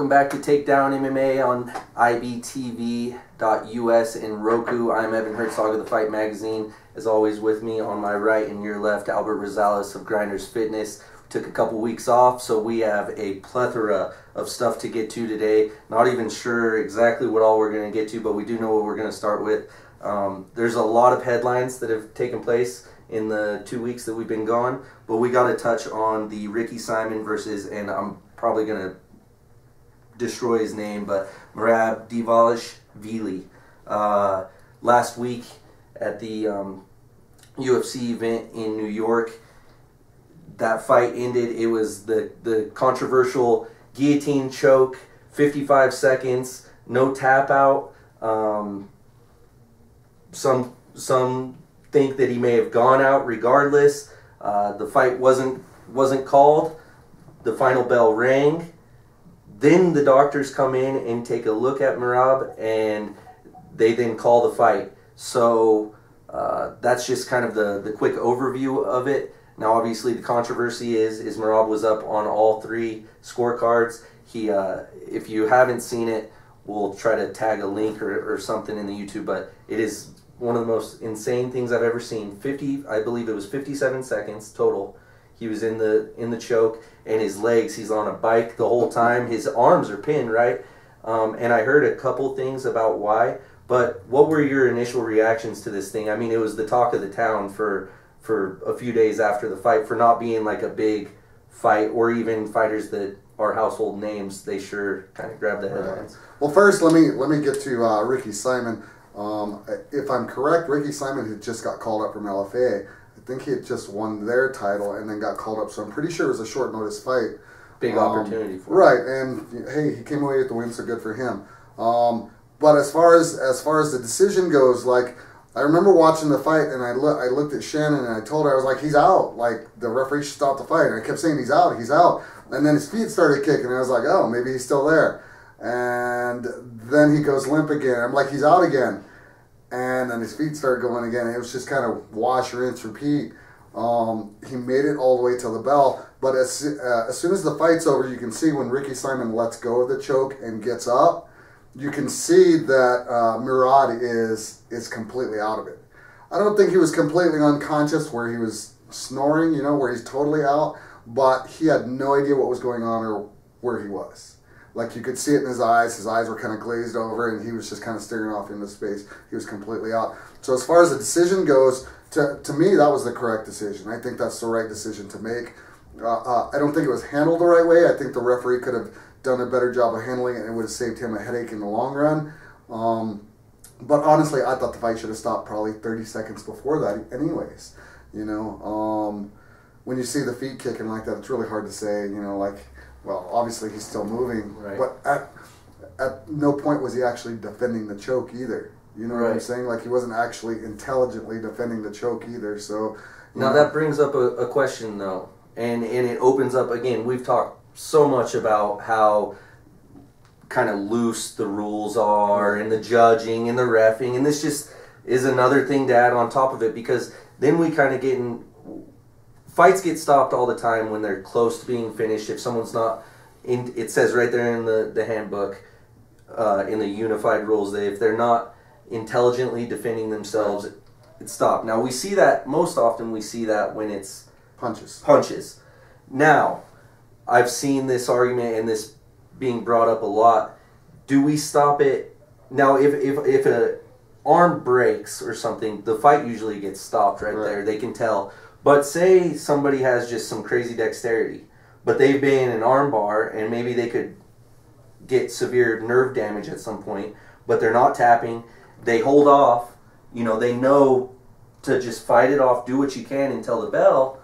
Welcome back to Takedown MMA on ibtv.us and Roku. I'm Evan Herzog of the Fight Magazine. As always, with me on my right and your left, Albert Rosales of Grinders Fitness. We took a couple weeks off, so we have a plethora of stuff to get to today. Not even sure exactly what all we're going to get to, but we do know what we're going to start with. There's a lot of headlines that have taken place in the 2 weeks that we've been gone, but we got to touch on the Ricky Simon versus, and I'm probably going to destroy his name, but Merab Dvalishvili. Last week at the UFC event in New York, that fight ended. It was the controversial guillotine choke, 55 seconds, no tap out. Some think that he may have gone out regardless. The fight wasn't called. The final bell rang. Then the doctors come in and take a look at Merab, and they then call the fight. So that's just kind of the quick overview of it. Now, obviously, the controversy is Merab was up on all three scorecards. He, if you haven't seen it, we'll try to tag a link or something in the YouTube. But it is one of the most insane things I've ever seen. I believe it was 57 seconds total. He was in the choke, and his legs, he's on a bike the whole time. His arms are pinned, right? And I heard a couple things about why. But what were your initial reactions to this thing? I mean, it was the talk of the town for a few days after the fight, for not being like a big fight, or even fighters that are household names. They sure kind of grabbed the headlines. Right. Well, first, let me get to Ricky Simon. If I'm correct, Ricky Simon had just got called up from LFA. I think he had just won their title and then got called up, so I'm pretty sure it was a short notice fight. Big opportunity for him. Right, and hey, he came away with the win, so good for him. But as far as the decision goes, like, I remember watching the fight, and I looked at Shannon and I told her, I was like, he's out. Like, the referee should stop the fight. And I kept saying, he's out, he's out. And then his feet started kicking, and I was like, oh, maybe he's still there. And then he goes limp again. I'm like, he's out again. And then his feet started going again. It was just kind of wash, rinse, repeat. He made it all the way to the bell. But as soon as the fight's over, you can see when Ricky Simon lets go of the choke and gets up, you can see that Merab is completely out of it. I don't think he was completely unconscious where he was snoring, you know, where he's totally out. But he had no idea what was going on or where he was. Like, you could see it in his eyes. His eyes were kind of glazed over, and he was just kind of staring off into space. He was completely out. So as far as the decision goes, to me, that was the correct decision. I think that's the right decision to make. I don't think it was handled the right way. I think the referee could have done a better job of handling it, and it would have saved him a headache in the long run. But honestly, I thought the fight should have stopped probably 30 seconds before that anyways. You know, when you see the feet kicking like that, it's really hard to say, you know, like, well, obviously he's still moving, right. But at no point was he actually defending the choke either. You know what I'm saying? Like, he wasn't actually intelligently defending the choke either. So now that brings up a question, though, and it opens up, again, we've talked so much about how kind of loose the rules are, and the judging and the reffing, and this just is another thing to add on top of it, because then we kind of get in. Fights get stopped all the time when they're close to being finished. If someone's not in, it says right there in the handbook, in the unified rules, that if they're not intelligently defending themselves, it's stopped. Now, we see that, most often we see that when it's punches. Now, I've seen this argument and this being brought up a lot. Do we stop it? Now, if an arm breaks or something, the fight usually gets stopped right there. They can tell. But say somebody has just some crazy dexterity, but they've been in an arm bar, and maybe they could get severe nerve damage at some point, but they're not tapping. They hold off. You know, they know to just fight it off, do what you can until the bell.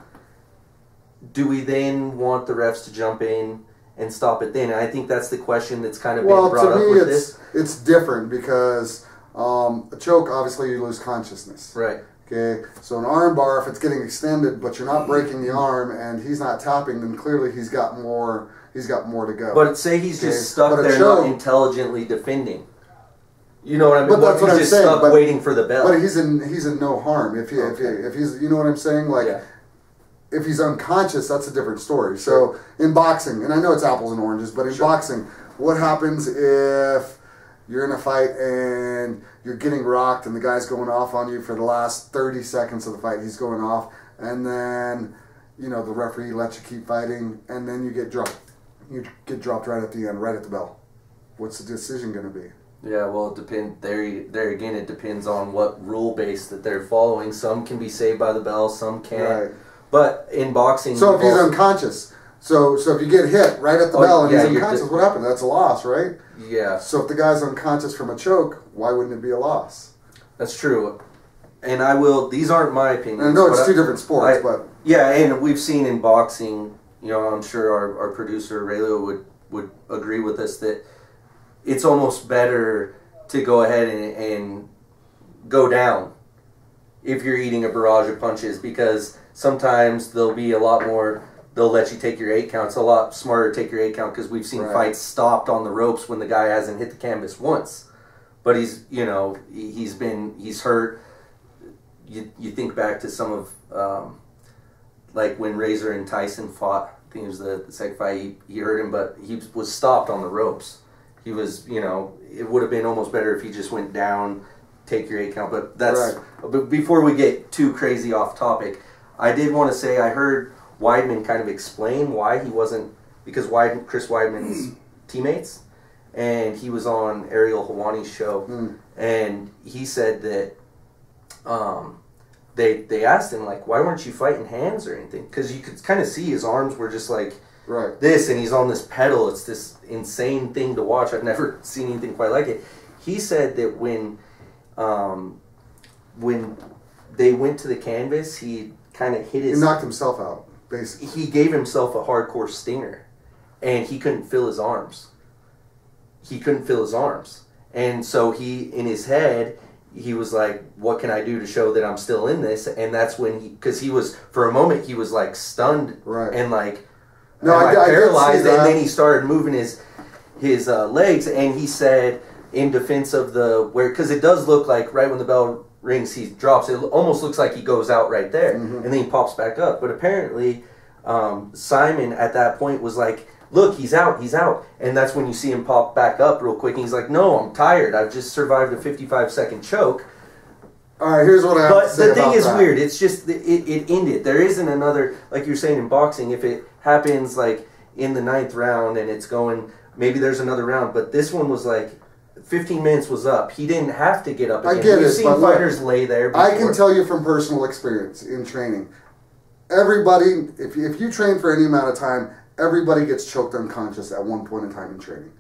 Do we then want the refs to jump in and stop it then? And I think that's the question that's kind of been brought up with this. It's different because a choke, obviously you lose consciousness. Right. Okay, so an arm bar, if it's getting extended, but you're not breaking the arm and he's not tapping, then clearly he's got more to go. But say he's just stuck there, not intelligently defending. You know what I mean? But that's what I'm just saying. Stuck waiting for the bell. But he's in no harm if he's, you know what I'm saying? Like, if he's unconscious, that's a different story. So in boxing, and I know it's apples and oranges, but in boxing, what happens if you're in a fight and you're getting rocked and the guy's going off on you for the last 30 seconds of the fight? He's going off, and then, you know, the referee lets you keep fighting, and then you get dropped. You get dropped right at the end, right at the bell. What's the decision going to be? Yeah, well, it depends. There again, it depends on what rule base that they're following. Some can be saved by the bell, some can't. Right. But in boxing, so if he's unconscious, so if you get hit right at the bell and yeah, he's unconscious, what happened? That's a loss, right? Yeah. So if the guy's unconscious from a choke, why wouldn't it be a loss? That's true. And I will. These aren't my opinions. And I know it's two different sports, but yeah, and we've seen in boxing. You know, I'm sure our producer Raylo would agree with us that it's almost better to go ahead and go down if you're eating a barrage of punches, because sometimes there'll be a lot more. They'll let you take your 8 count. It's a lot smarter to take your 8 count, because we've seen fights stopped on the ropes when the guy hasn't hit the canvas once, but he's hurt. You think back to some of like when Razor and Tyson fought. I think it was the second fight. He hurt him, but he was stopped on the ropes. He was, it would have been almost better if he just went down, take your 8 count. But that's. Right. But before we get too crazy off topic, I did want to say I heard Weidman kind of explain why he wasn't, because Chris Weidman's teammates, and he was on Ariel Helwani's show, and he said that they asked him, like, why weren't you fighting hands or anything? Because you could kind of see his arms were just like this, and he's on this pedal. It's this insane thing to watch. I've never seen anything quite like it. He said that when they went to the canvas, he kind of hit his... He knocked himself out, basically. He gave himself a hardcore stinger, and he couldn't feel his arms. And so in his head, he was like, what can I do to show that I'm still in this? And that's when because he was, for a moment, he was like stunned and like, paralyzed, and then he started moving his legs, and he said, in defense of because it does look like right when the bell rings, he drops. It almost looks like he goes out right there, and then he pops back up. But apparently, Simon at that point was like, look, he's out. And that's when you see him pop back up real quick, and he's like, no, I'm tired. I've just survived a 55-second choke. All right, here's what I have to say about that. But the thing is weird. It's just, it ended. There isn't another, like you're saying in boxing, if it happens like in the 9th round and it's going, maybe there's another round. But this one was like, 15 minutes was up. He didn't have to get up again. I get We've it, seen fighters lay there before. I can tell you from personal experience in training, everybody, if you train for any amount of time, everybody gets choked unconscious at one point in time in training.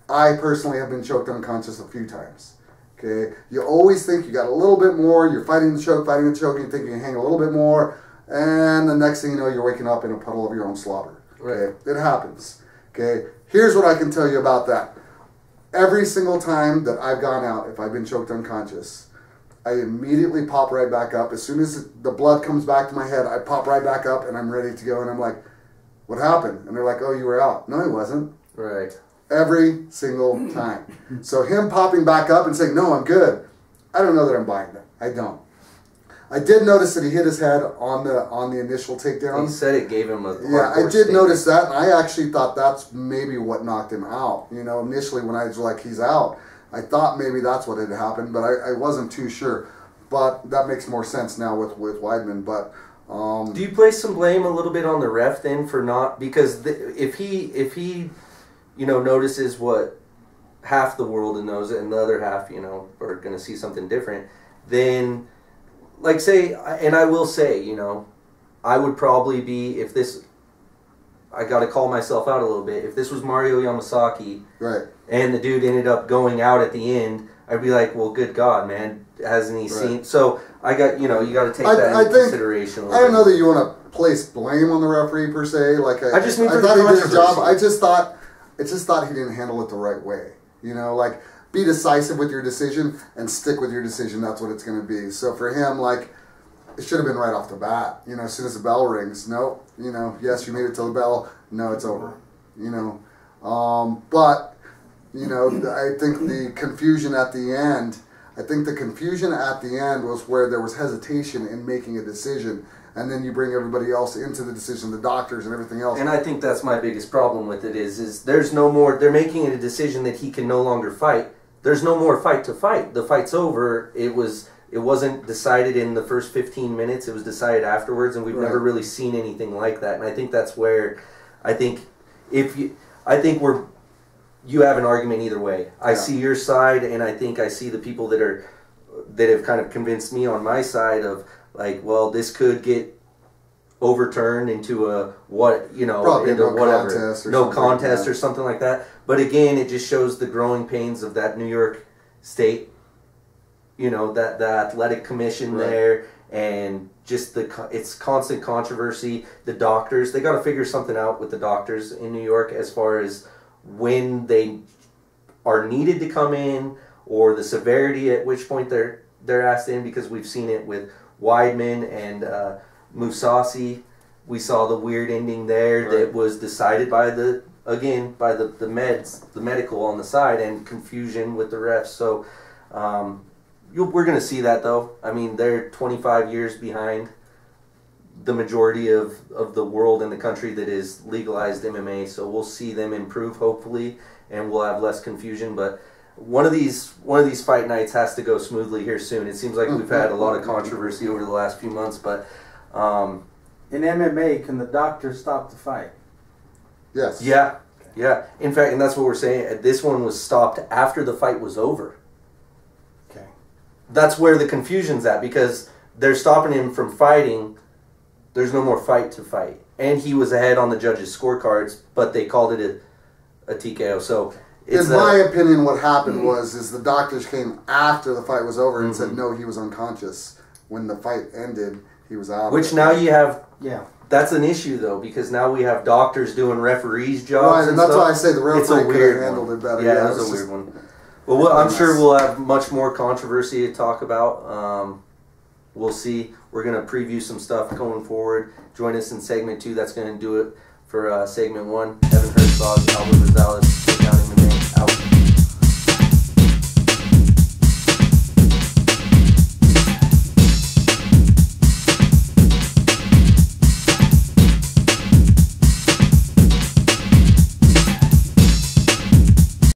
I personally have been choked unconscious a few times. Okay, you always think you got a little bit more. You're fighting the choke, you think you can hang a little bit more, and the next thing you know, you're waking up in a puddle of your own slaughter. Okay, it happens. Okay, here's what I can tell you about that. Every single time that I've gone out, if I've been choked unconscious, I immediately pop right back up. As soon as the blood comes back to my head, I pop right back up, and I'm ready to go. And I'm like, what happened? And they're like, oh, you were out. No, he wasn't. Right. Every single time. So him popping back up and saying, no, I'm good, I don't know that I'm buying that. I don't. I did notice that he hit his head on the initial takedown. He said it gave him a I did notice that, and I actually thought that's maybe what knocked him out. Initially when I was like, he's out, I thought maybe that's what had happened, but I wasn't too sure. But that makes more sense now with Weidman. But do you place some blame a little bit on the ref then for not, because if he notices what half the world knows and the other half are going to see something different, then like say, and I will say, I would probably be, if this, I got to call myself out a little bit, if this was Mario Yamasaki and the dude ended up going out at the end, I'd be like, well, good God, man, hasn't he seen? So I got, you got to take that into consideration. I don't know that you want to place blame on the referee per se. Like I just mean I thought he did his job. I just thought he didn't handle it the right way. Like be decisive with your decision and stick with your decision. That's what it's going to be. So for him, like, it should have been right off the bat. As soon as the bell rings, no, yes, you made it till the bell. No, it's over. But I think the confusion at the end, I think the confusion at the end was where there was hesitation in making a decision. And then you bring everybody else into the decision, the doctors and everything else. And I think that's my biggest problem with it is there's no more, they're making it a decision that he can no longer fight. There's no more fight to fight. The fight's over. It wasn't decided in the first 15 minutes. It was decided afterwards, and we've never really seen anything like that. And I think that's where you have an argument either way. I see your side, and I think I see the people that have kind of convinced me on my side of like, well, this could get overturned into a contest or something like that. But again, it just shows the growing pains of that New York State, that the athletic commission there, and just it's constant controversy. The doctors, they got to figure something out with the doctors in New York as far as when they are needed to come in, or the severity at which point they're asked in, because we've seen it with Weidman and Musasi. We saw the weird ending there that was decided by the medical on the side, and confusion with the refs. So we're going to see that, though. I mean, they're 25 years behind the majority of the world and the country that is legalized MMA. So we'll see them improve, hopefully, and we'll have less confusion. But one of these fight nights has to go smoothly here soon. It seems like we've had a lot of controversy over the last few months, but in MMA, can the doctor stop the fight? Yes. Yeah. Yeah. In fact, and that's what we're saying. This one was stopped after the fight was over. Okay. That's where the confusion's at, because they're stopping him from fighting. There's no more fight to fight, and he was ahead on the judges' scorecards, but they called it a TKO. So. In my opinion, what happened was the doctors came after the fight was over and said, no, he was unconscious. When the fight ended, he was out. Which now you have, that's an issue, though, because now we have doctors doing referees' jobs. Right, and that's why I say the referee could have handled it better. Yeah, it was a weird one. Well, I'm sure we'll have much more controversy to talk about. We'll see. We're going to preview some stuff going forward. Join us in segment 2. That's going to do it for segment 1. Evan Herzog, Albert Rosales.